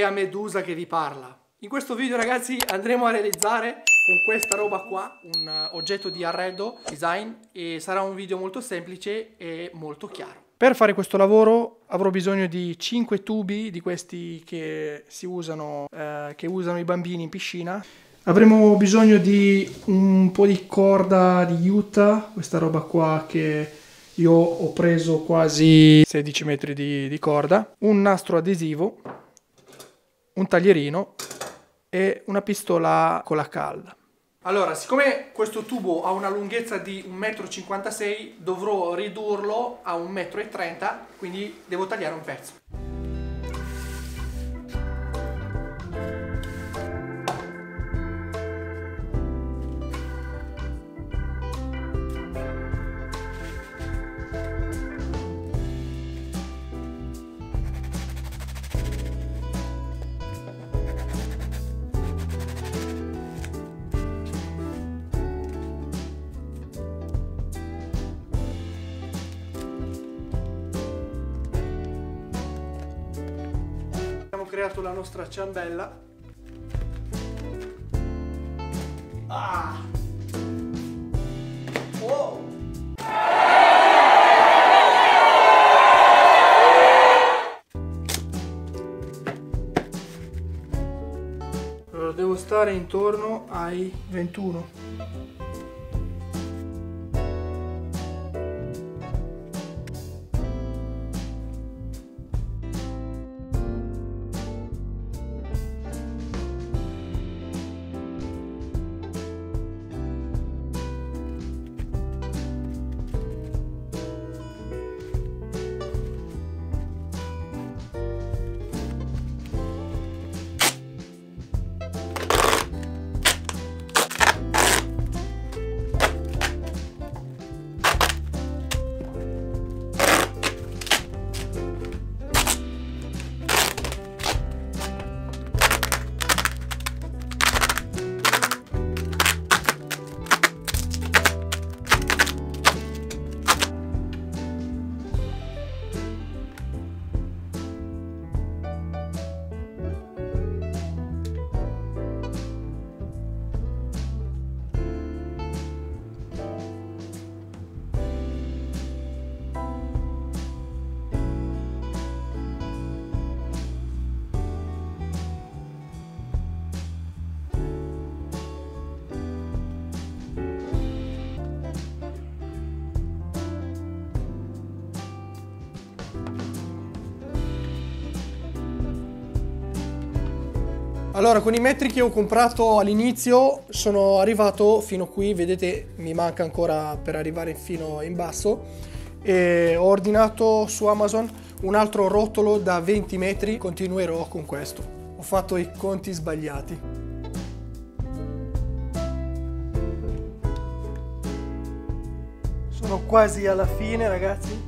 mia medusa che vi parla. In questo video ragazzi andremo a realizzare con questa roba qua un oggetto di arredo design e sarà un video molto semplice e molto chiaro. Per fare questo lavoro avrò bisogno di 5 tubi di questi che si usano, che usano i bambini in piscina. Avremo bisogno di un po' di corda di Utah, questa roba qua che io ho preso quasi 16 metri di corda, un nastro adesivo, un taglierino e una pistola con la calda. Allora, siccome questo tubo ha una lunghezza di 1,56 m, dovrò ridurlo a 1,30 m, quindi devo tagliare un pezzo. Abbiamo creato la nostra ciambella. Ah! Wow! Allora, devo stare intorno ai 21. Allora, con i metri che ho comprato all'inizio sono arrivato fino qui, vedete mi manca ancora per arrivare fino in basso, e ho ordinato su Amazon un altro rotolo da 20 metri, continuerò con questo. Ho fatto i conti sbagliati. Sono quasi alla fine ragazzi.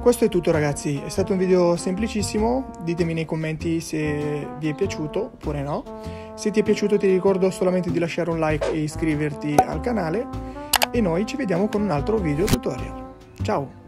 Questo è tutto ragazzi, è stato un video semplicissimo, ditemi nei commenti se vi è piaciuto oppure no. Se ti è piaciuto ti ricordo solamente di lasciare un like e iscriverti al canale e noi ci vediamo con un altro video tutorial. Ciao!